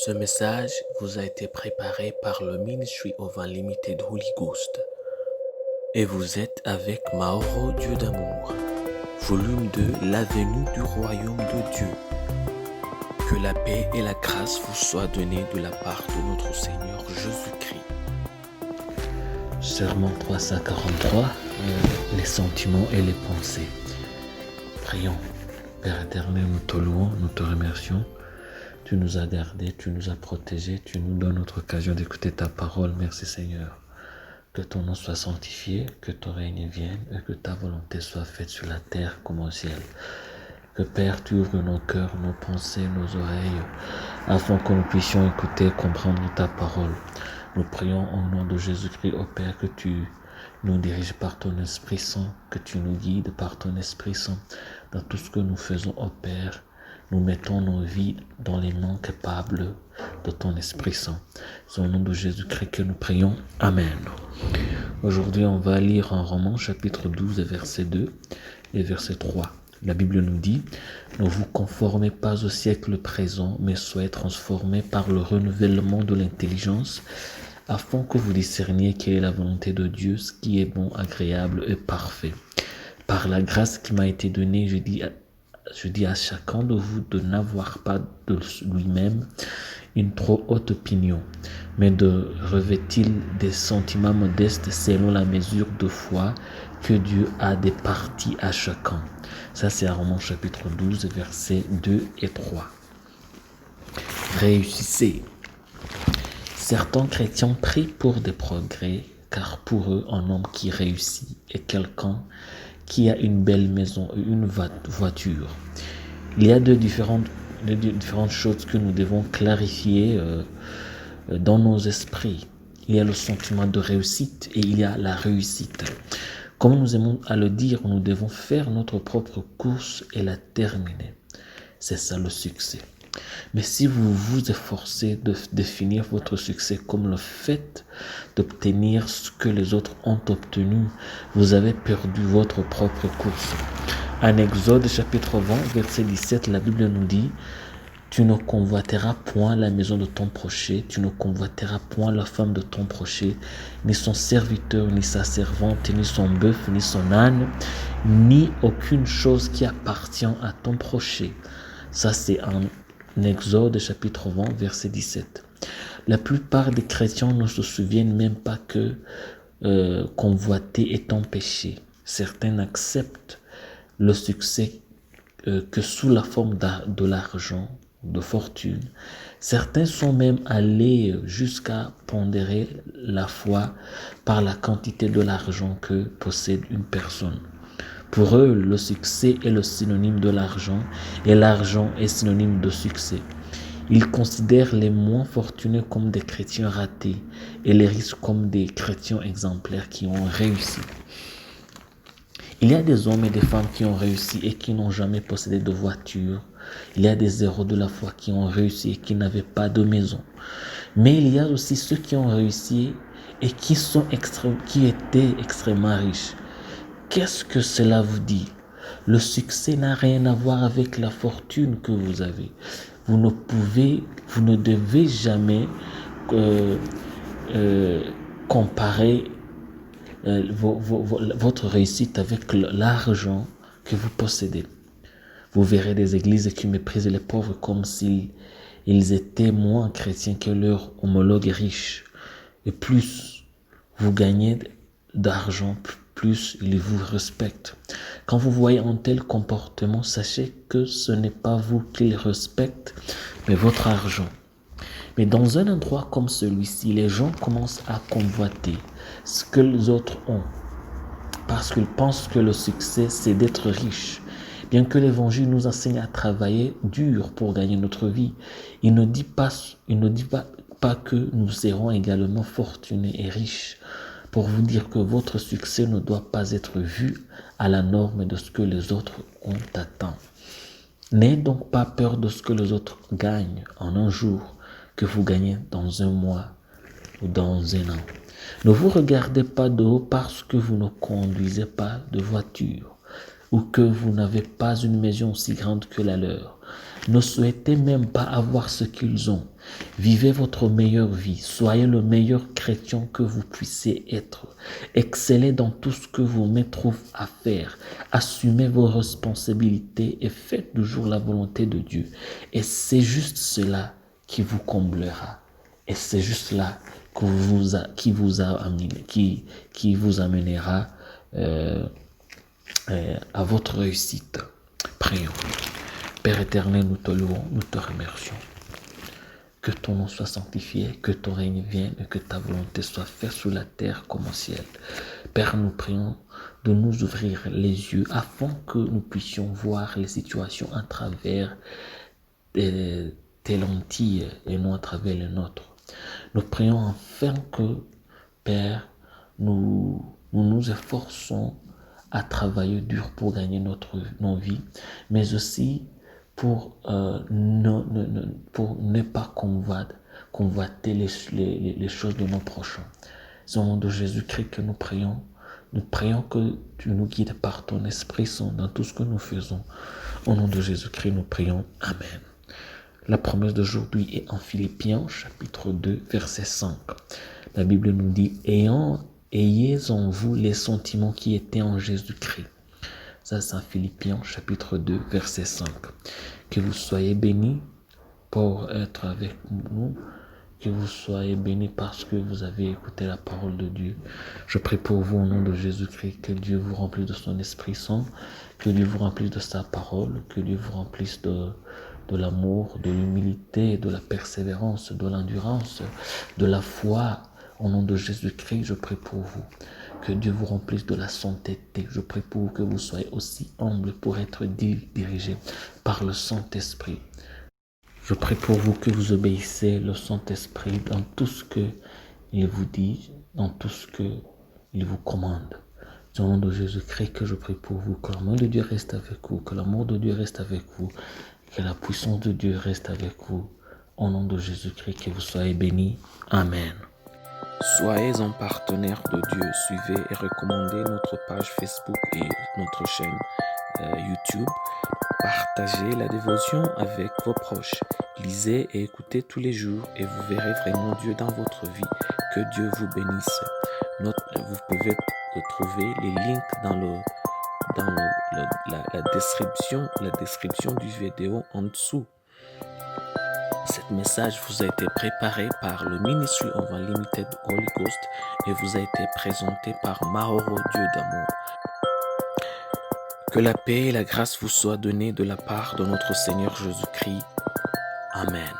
Ce message vous a été préparé par le Ministry of Unlimited Holy Ghost et vous êtes avec Mauro Dieu d'amour, volume 2, l'avenue du royaume de Dieu. Que la paix et la grâce vous soient données de la part de notre Seigneur Jésus-Christ. Sermon 343, les sentiments et les pensées. Prions. Père éternel, nous te louons, nous te remercions. Tu nous as gardés, tu nous as protégés, tu nous donnes notre occasion d'écouter ta parole. Merci Seigneur. Que ton nom soit sanctifié, que ton règne vienne et que ta volonté soit faite sur la terre comme au ciel. Que Père, tu ouvres nos cœurs, nos pensées, nos oreilles, afin que nous puissions écouter et comprendre ta parole. Nous prions au nom de Jésus-Christ, ô Père, que tu nous diriges par ton Esprit Saint, que tu nous guides par ton Esprit Saint dans tout ce que nous faisons, ô Père. Nous mettons nos vies dans les mains capables de ton Esprit Saint. C'est au nom de Jésus-Christ que nous prions. Amen. Aujourd'hui, on va lire en Romains chapitre 12, verset 2 et verset 3. La Bible nous dit « Ne vous conformez pas au siècle présent, mais soyez transformés par le renouvellement de l'intelligence, afin que vous discerniez quelle est la volonté de Dieu, ce qui est bon, agréable et parfait. Par la grâce qui m'a été donnée, je dis à chacun de vous de n'avoir pas de lui-même une trop haute opinion, mais de revêtir des sentiments modestes selon la mesure de foi que Dieu a départie à chacun. » Ça, c'est Romains chapitre 12, versets 2 et 3. Réussissez. Certains chrétiens prient pour des progrès, car pour eux, un homme qui réussit est quelqu'un qui a une belle maison et une voiture. Il y a deux différentes choses que nous devons clarifier dans nos esprits. Il y a le sentiment de réussite et il y a la réussite. Comme nous aimons à le dire, nous devons faire notre propre course et la terminer. C'est ça le succès. Mais si vous vous efforcez de définir votre succès comme le fait d'obtenir ce que les autres ont obtenu, vous avez perdu votre propre course. En Exode chapitre 20, verset 17, la Bible nous dit « Tu ne convoiteras point la maison de ton prochain, tu ne convoiteras point la femme de ton prochain, ni son serviteur, ni sa servante, ni son bœuf, ni son âne, ni aucune chose qui appartient à ton prochain. » Ça, c'est en Exode chapitre 20, verset 17. La plupart des chrétiens ne se souviennent même pas que convoiter est un péché. Certains acceptent le succès que sous la forme de l'argent, de fortune. Certains sont même allés jusqu'à pondérer la foi par la quantité de l'argent que possède une personne. Pour eux, le succès est le synonyme de l'argent et l'argent est synonyme de succès. Ils considèrent les moins fortunés comme des chrétiens ratés et les riches comme des chrétiens exemplaires qui ont réussi. Il y a des hommes et des femmes qui ont réussi et qui n'ont jamais possédé de voiture. Il y a des héros de la foi qui ont réussi et qui n'avaient pas de maison. Mais il y a aussi ceux qui ont réussi et qui étaient extrêmement riches. Qu'est-ce que cela vous dit? Le succès n'a rien à voir avec la fortune que vous avez. Vous ne devez jamais comparer votre réussite avec l'argent que vous possédez. Vous verrez des églises qui méprisent les pauvres comme s'ils étaient moins chrétiens que leurs homologues riches. Et plus vous gagnez d'argent, plus ils vous respectent. Quand vous voyez un tel comportement, sachez que ce n'est pas vous qu'ils respectent, mais votre argent. Mais dans un endroit comme celui-ci, les gens commencent à convoiter ce que les autres ont, parce qu'ils pensent que le succès, c'est d'être riche. Bien que l'évangile nous enseigne à travailler dur pour gagner notre vie, il ne dit pas que nous serons également fortunés et riches. Pour vous dire que votre succès ne doit pas être vu à la norme de ce que les autres ont atteint. N'ayez donc pas peur de ce que les autres gagnent en un jour que vous gagnez dans un mois ou dans un an. Ne vous regardez pas de haut parce que vous ne conduisez pas de voiture. ou que vous n'avez pas une maison aussi grande que la leur. Ne souhaitez même pas avoir ce qu'ils ont. Vivez votre meilleure vie. Soyez le meilleur chrétien que vous puissiez être. Excellez dans tout ce que vous mettrez à faire. Assumez vos responsabilités et faites toujours la volonté de Dieu. Et c'est juste cela qui vous comblera. Et c'est juste là qui vous amènera à votre réussite. Prions. Père éternel, nous te louons, nous te remercions. Que ton nom soit sanctifié, que ton règne vienne et que ta volonté soit faite sur la terre comme au ciel. Père, nous prions de nous ouvrir les yeux afin que nous puissions voir les situations à travers tes lentilles et non à travers les nôtres. Nous prions afin que, Père, nous nous efforçons à travailler dur pour gagner nos vies, mais aussi pour ne pas convoiter les choses de nos prochains. C'est au nom de Jésus-Christ que nous prions. Nous prions que tu nous guides par ton Esprit Saint dans tout ce que nous faisons. Au nom de Jésus-Christ, nous prions. Amen. La promesse d'aujourd'hui est en Philippiens, chapitre 2, verset 5. La Bible nous dit « Ayez en vous les sentiments qui étaient en Jésus-Christ ». Ça, c'est en Philippiens, chapitre 2, verset 5. Que vous soyez bénis pour être avec nous. Que vous soyez bénis parce que vous avez écouté la parole de Dieu. Je prie pour vous au nom de Jésus-Christ. Que Dieu vous remplisse de son Esprit Saint. Que Dieu vous remplisse de sa parole. Que Dieu vous remplisse de l'amour, de l'humilité, de la persévérance, de l'endurance, de la foi. Au nom de Jésus-Christ, je prie pour vous. Que Dieu vous remplisse de la sainteté. Je prie pour vous que vous soyez aussi humble pour être dirigé par le Saint-Esprit. Je prie pour vous que vous obéissez le Saint-Esprit dans tout ce qu'il vous dit, dans tout ce qu'il vous commande. C'est au nom de Jésus-Christ que je prie pour vous. Que la main de Dieu reste avec vous, que l'amour de Dieu reste avec vous, que la puissance de Dieu reste avec vous. Au nom de Jésus-Christ, que vous soyez bénis. Amen. Soyez un partenaire de Dieu. Suivez et recommandez notre page Facebook et notre chaîne YouTube. Partagez la dévotion avec vos proches. Lisez et écoutez tous les jours et vous verrez vraiment Dieu dans votre vie. Que Dieu vous bénisse. Vous pouvez trouver les links dans la description du vidéo en dessous. Cet message vous a été préparé par le Ministry of Unlimited Holy Ghost et vous a été présenté par Maoro Dieu d'amour. Que la paix et la grâce vous soient données de la part de notre Seigneur Jésus-Christ. Amen.